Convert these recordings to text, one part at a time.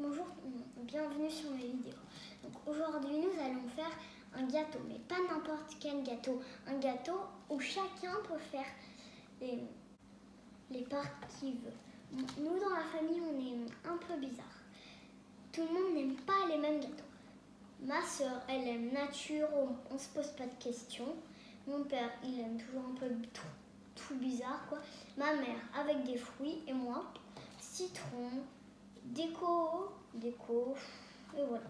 Bonjour, bienvenue sur ma vidéo. Donc aujourd'hui nous allons faire un gâteau, mais pas n'importe quel gâteau. Un gâteau où chacun peut faire les parts qu'il veut. Nous dans la famille on est un peu bizarre. Tout le monde n'aime pas les mêmes gâteaux. Ma soeur elle aime nature, on se pose pas de questions. Mon père il aime toujours un peu tout bizarre quoi. Ma mère avec des fruits et moi citron. Déco, et voilà.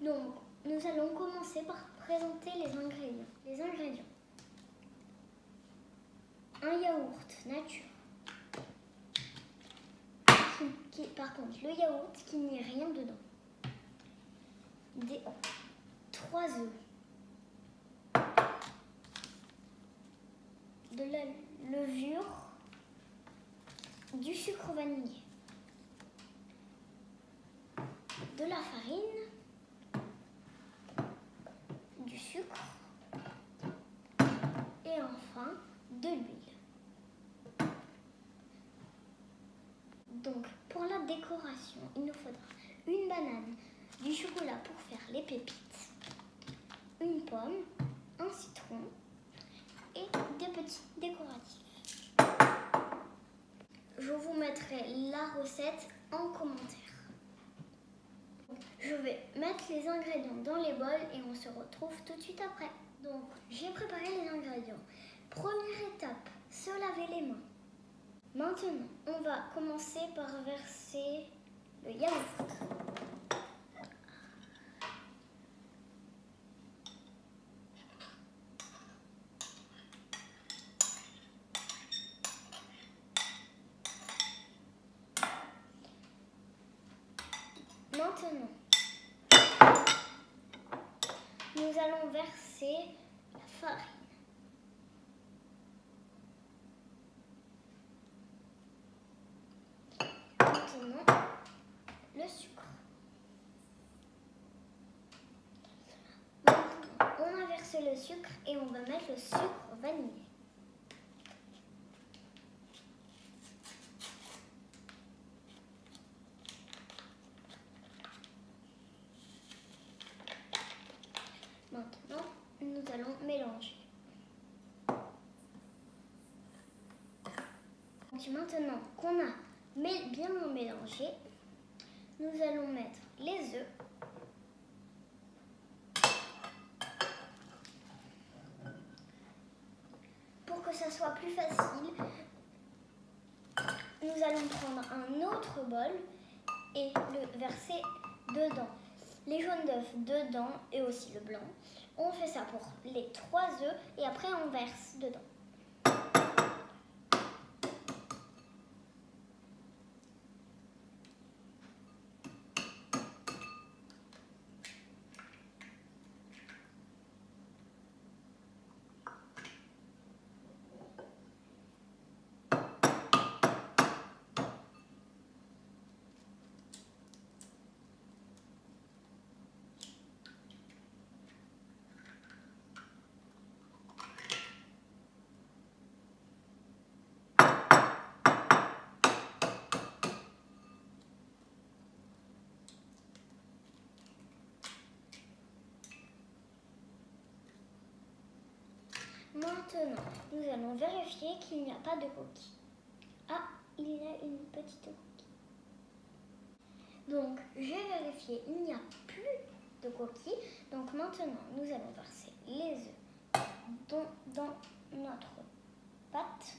Donc, nous allons commencer par présenter les ingrédients. Un yaourt nature. Par contre, le yaourt qui n'y a rien dedans. 3 œufs. De la levure. Du sucre vanillé. De la farine, du sucre et enfin de l'huile. Donc pour la décoration, il nous faudra une banane, du chocolat pour faire les pépites, une pomme, un citron et des petits décoratifs. Je vous mettrai la recette en commentaire. Je vais mettre les ingrédients dans les bols et on se retrouve tout de suite après. Donc, j'ai préparé les ingrédients. Première étape, se laver les mains. Maintenant, on va commencer par verser le yaourt. Maintenant, nous allons verser la farine. Maintenant, le sucre. Maintenant, on a versé le sucre et on va mettre le sucre vanillé. Maintenant, nous allons mélanger. Donc maintenant qu'on a bien mélangé, nous allons mettre les œufs. Pour que ça soit plus facile, nous allons prendre un autre bol et le verser dedans. Les jaunes d'œufs dedans et aussi le blanc. On fait ça pour les 3 œufs et après on verse dedans. Maintenant, nous allons vérifier qu'il n'y a pas de coquille. Ah, il y a une petite coquille. Donc, j'ai vérifié, il n'y a plus de coquille. Donc maintenant, nous allons verser les œufs dans notre pâte.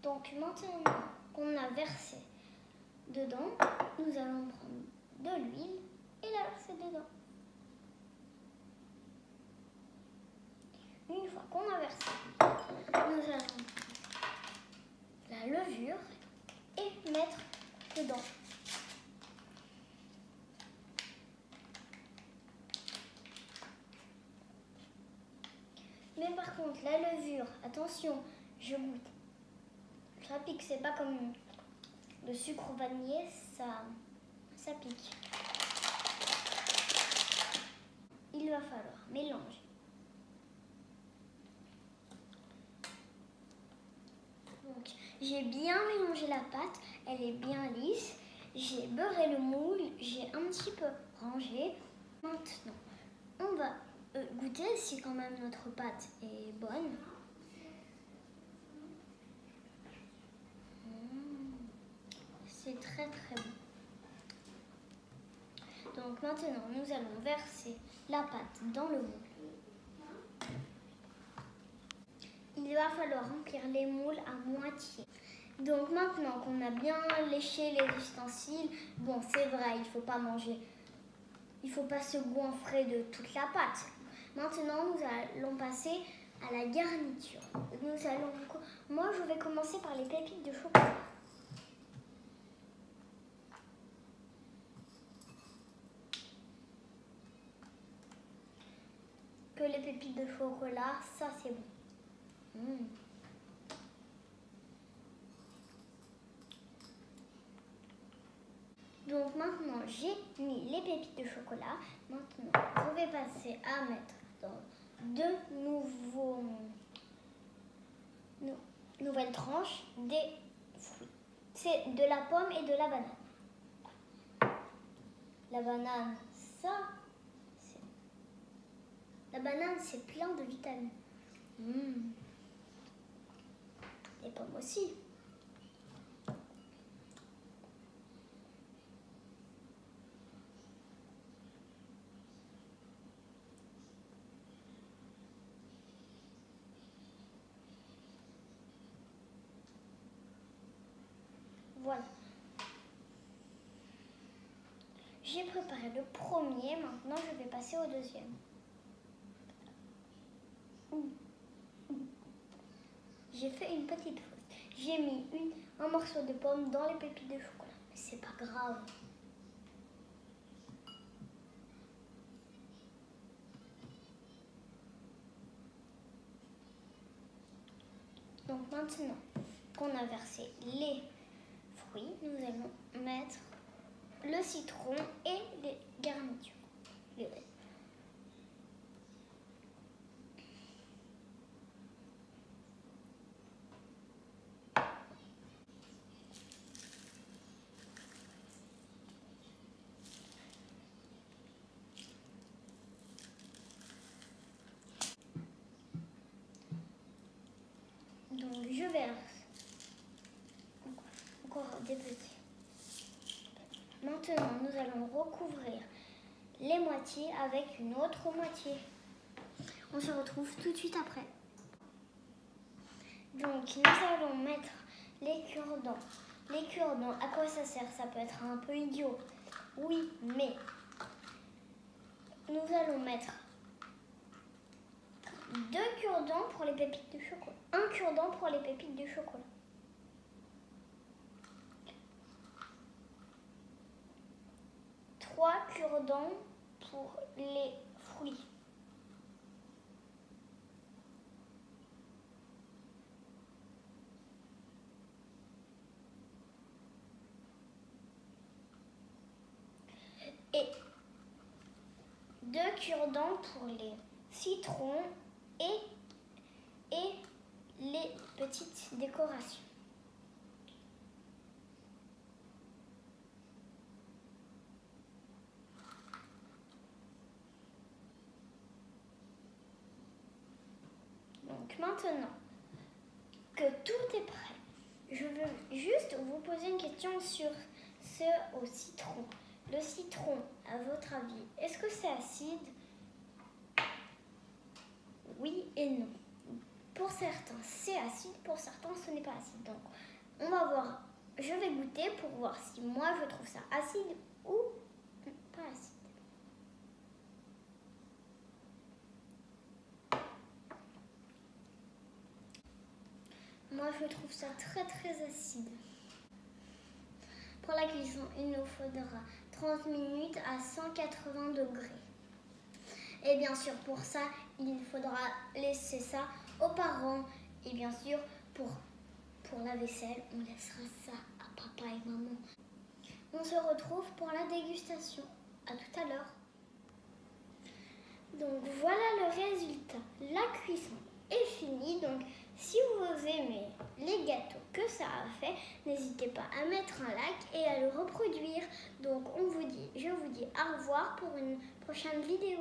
Donc maintenant qu'on a versé dedans, nous allons prendre de l'huile et la verser dedans. Une fois qu'on a versé, nous allons la levure et mettre dedans. Mais par contre, la levure, attention, je goûte. Ça pique, c'est pas comme le sucre vanillé, ça pique. Il va falloir mélanger. Donc, j'ai bien mélangé la pâte, elle est bien lisse. J'ai beurré le moule. petit peu rangé. Maintenant, on va goûter si quand même notre pâte est bonne. C'est très très bon. Donc maintenant, nous allons verser la pâte dans le moule. Il va falloir remplir les moules à moitié. Donc maintenant qu'on a bien léché les ustensiles, bon c'est vrai, il faut pas manger, il faut pas se goinfrer de toute la pâte. Maintenant nous allons passer à la garniture. Moi je vais commencer par les pépites de chocolat. Que les pépites de chocolat, ça c'est bon. Donc maintenant j'ai mis les pépites de chocolat. Maintenant je vais passer à mettre dans deux nouvelles tranches des fruits. C'est de la pomme et de la banane. La banane, la banane c'est plein de vitamines. Les pommes aussi. Voilà. J'ai préparé le premier, maintenant je vais passer au deuxième. J'ai fait une petite faute. J'ai mis un morceau de pomme dans les pépites de chocolat. Mais c'est pas grave. Donc maintenant qu'on a versé les fruits, nous allons mettre le citron et les garnitures. Donc je verse encore des petits. Maintenant nous allons recouvrir les moitiés avec une autre moitié. On se retrouve tout de suite après. Donc nous allons mettre les cure-dents. Les cure-dents, à quoi ça sert? Ça peut être un peu idiot. Oui, mais nous allons mettre 2 cure-dents pour les pépites de chocolat. 1 cure-dent pour les pépites de chocolat. Trois cure-dents pour les fruits. Et 2 cure-dents pour les citrons et les petites décorations. Donc maintenant que tout est prêt, je veux juste vous poser une question sur ce au citron. Le citron, à votre avis, est-ce que c'est acide? Oui et non. Pour certains, c'est acide, pour certains, ce n'est pas acide. Donc, on va voir. Je vais goûter pour voir si moi, je trouve ça acide ou pas acide. Moi, je trouve ça très, très acide. Pour la cuisson, il nous faudra 30 minutes à 180 degrés. Et bien sûr, pour ça, il faudra laisser ça aux parents. Et bien sûr, pour la vaisselle, on laissera ça à papa et maman. On se retrouve pour la dégustation. À tout à l'heure. Donc voilà le résultat. La cuisson est finie. Donc Si vous aimez les gâteaux que ça a fait, n'hésitez pas à mettre un like et à le reproduire. Donc je vous dis au revoir pour une prochaine vidéo.